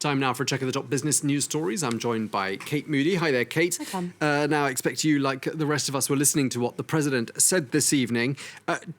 Time now for a check of the top business news stories. I'm joined by Kate Moody. Hi there, Kate. Hi, Tom. Now, I expect you, like the rest of us, were listening to what the President said this evening.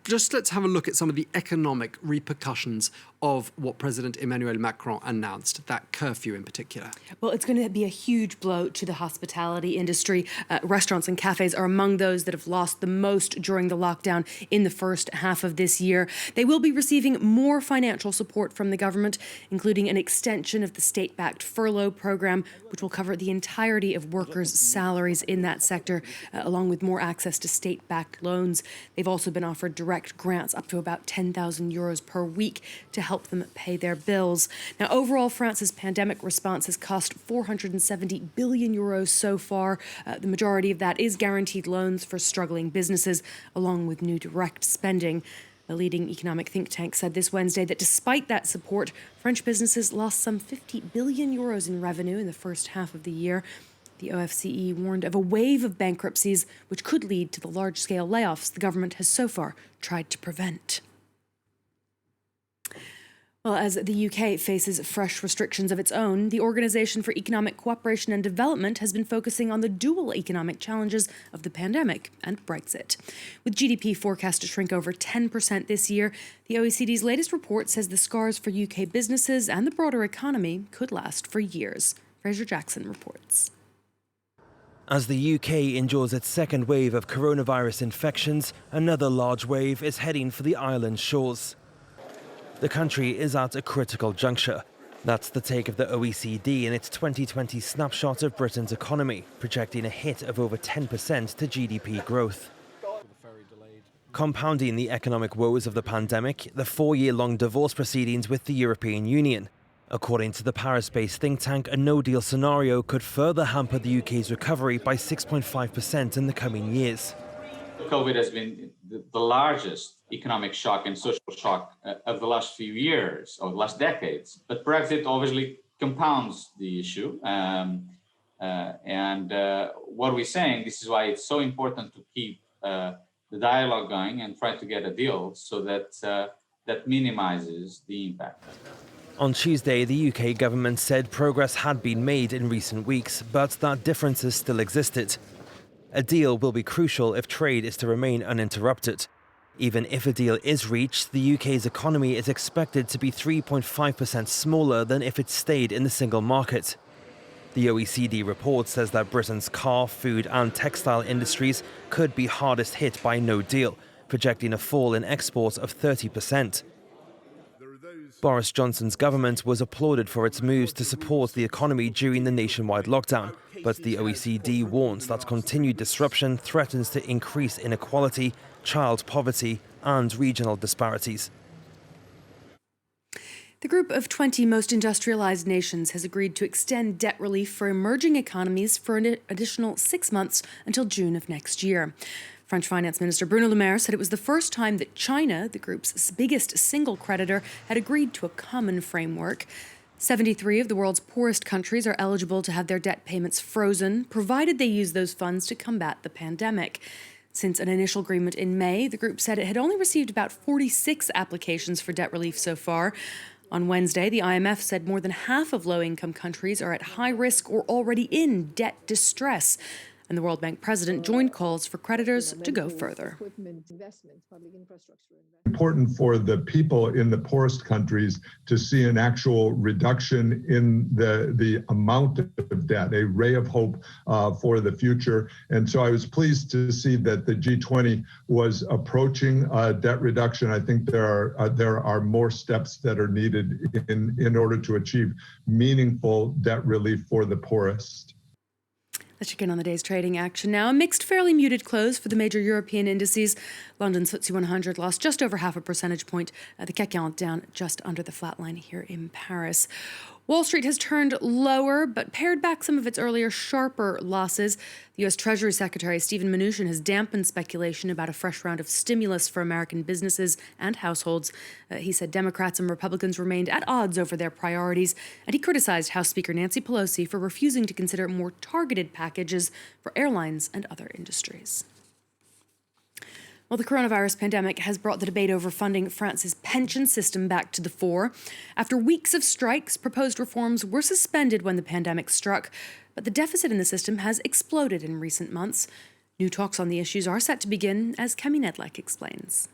Just let's have a look at some of the economic repercussions of what President Emmanuel Macron announced, that curfew in particular. Well, it's going to be a huge blow to the hospitality industry. Restaurants and cafes are among those that have lost the most during the lockdown in the first half of this year. They will be receiving more financial support from the government, including an extension of the state-backed furlough program, which will cover the entirety of workers' salaries in that sector, along with more access to state-backed loans. They've also been offered direct grants up to about €10,000 per week to help them pay their bills. Now, overall, France's pandemic response has cost €470 billion so far. The majority of that is guaranteed loans for struggling businesses, along with new direct spending. A leading economic think tank said this Wednesday that despite that support, French businesses lost some €50 billion in revenue in the first half of the year. The OFCE warned of a wave of bankruptcies, which could lead to the large-scale layoffs the government has so far tried to prevent. Well, as the UK faces fresh restrictions of its own, the Organisation for Economic Cooperation and Development has been focusing on the dual economic challenges of the pandemic and Brexit. With GDP forecast to shrink over 10% this year, the OECD's latest report says the scars for UK businesses and the broader economy could last for years. Fraser Jackson reports. As the UK endures its second wave of coronavirus infections, another large wave is heading for the island's shores. The country is at a critical juncture. That's the take of the OECD in its 2020 snapshot of Britain's economy, projecting a hit of over 10% to GDP growth. Compounding the economic woes of the pandemic, the 4-year-long divorce proceedings with the European Union. According to the Paris-based think tank, a no-deal scenario could further hamper the UK's recovery by 6.5% in the coming years. COVID has been the largest economic shock and social shock of the last few years, or the last decades. But Brexit obviously compounds the issue. What we're saying, this is why it's so important to keep the dialogue going and try to get a deal so that that minimizes the impact. On Tuesday, the UK government said progress had been made in recent weeks, but that differences still existed. A deal will be crucial if trade is to remain uninterrupted. Even if a deal is reached, the UK's economy is expected to be 3.5% smaller than if it stayed in the single market. The OECD report says that Britain's car, food and textile industries could be hardest hit by no deal, projecting a fall in exports of 30%. Boris Johnson's government was applauded for its moves to support the economy during the nationwide lockdown, but the OECD warns that continued disruption threatens to increase inequality, child poverty and regional disparities. The group of 20 most industrialized nations has agreed to extend debt relief for emerging economies for an additional 6 months until June of next year. French Finance Minister Bruno Le Maire said it was the first time that China, the group's biggest single creditor, had agreed to a common framework. 73 of the world's poorest countries are eligible to have their debt payments frozen, provided they use those funds to combat the pandemic. Since an initial agreement in May, the group said it had only received about 46 applications for debt relief so far. On Wednesday, the IMF said more than half of low-income countries are at high risk or already in debt distress. And the World Bank president joined calls for creditors to go further. Important for the people in the poorest countries to see an actual reduction in the amount of debt, a ray of hope for the future. And so I was pleased to see that the G20 was approaching debt reduction. I think there are more steps that are needed in order to achieve meaningful debt relief for the poorest. Let's check in on the day's trading action now. A mixed, fairly muted close for the major European indices. London's FTSE 100 lost just over half a percentage point. The CAC 40 down just under the flat line here in Paris. Wall Street has turned lower, but pared back some of its earlier sharper losses. The U.S. Treasury Secretary Steven Mnuchin has dampened speculation about a fresh round of stimulus for American businesses and households. He said Democrats and Republicans remained at odds over their priorities, and he criticized House Speaker Nancy Pelosi for refusing to consider more targeted packages for airlines and other industries. Well, Well, the coronavirus pandemic has brought the debate over funding France's pension system back to the fore. After weeks of strikes, proposed reforms were suspended when the pandemic struck, but the deficit in the system has exploded in recent months. New talks on the issues are set to begin, as Camille Nedlek explains.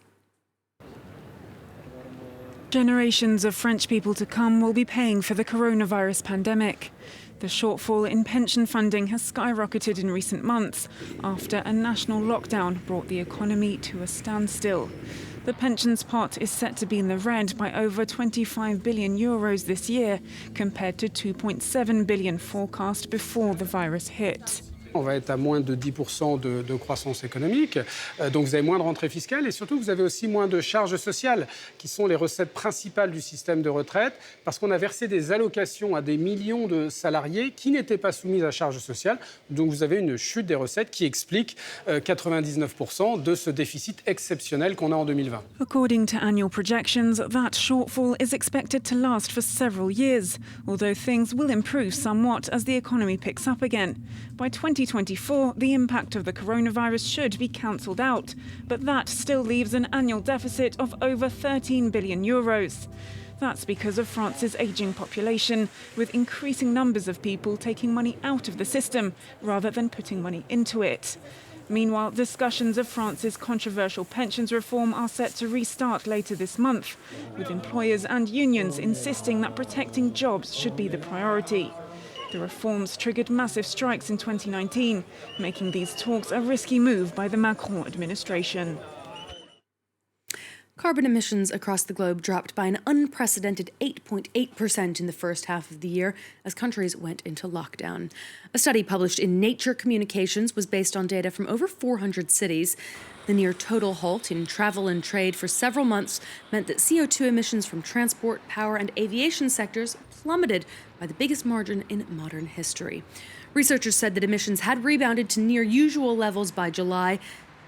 Generations of French people to come will be paying for the coronavirus pandemic. The shortfall in pension funding has skyrocketed in recent months after a national lockdown brought the economy to a standstill. The pensions pot is set to be in the red by over 25 billion euros this year, compared to 2.7 billion forecast before the virus hit. On va être à moins de 10% de croissance économique, donc vous avez moins de rentrées fiscales et surtout vous avez aussi moins de charges sociales, qui sont les recettes principales du système de retraite, parce qu'on a versé des allocations à des millions de salariés qui n'étaient pas soumis à charges sociales. Donc vous avez une chute des recettes qui explique 99% de ce déficit exceptionnel qu'on a en 2020. According to annual projections, that shortfall is expected to last for several years, although things will improve somewhat as the economy picks up again. By 2024, the impact of the coronavirus should be cancelled out, but that still leaves an annual deficit of over 13 billion euros. That's because of France's ageing population, with increasing numbers of people taking money out of the system rather than putting money into it. Meanwhile, discussions of France's controversial pensions reform are set to restart later this month, with employers and unions insisting that protecting jobs should be the priority. The reforms triggered massive strikes in 2019, making these talks a risky move by the Macron administration. Carbon emissions across the globe dropped by an unprecedented 8.8% in the first half of the year as countries went into lockdown. A study published in Nature Communications was based on data from over 400 cities. The near total halt in travel and trade for several months meant that CO2 emissions from transport, power, and aviation sectors plummeted by the biggest margin in modern history. Researchers said that emissions had rebounded to near usual levels by July.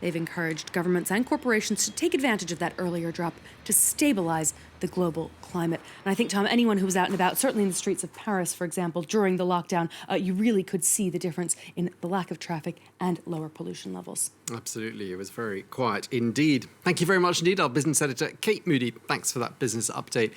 They've encouraged governments and corporations to take advantage of that earlier drop to stabilize the global climate. And I think, Tom, anyone who was out and about, certainly in the streets of Paris, for example, during the lockdown, you really could see the difference in the lack of traffic and lower pollution levels. Absolutely. It was very quiet indeed. Thank you very much indeed, our business editor, Kate Moody. Thanks for that business update.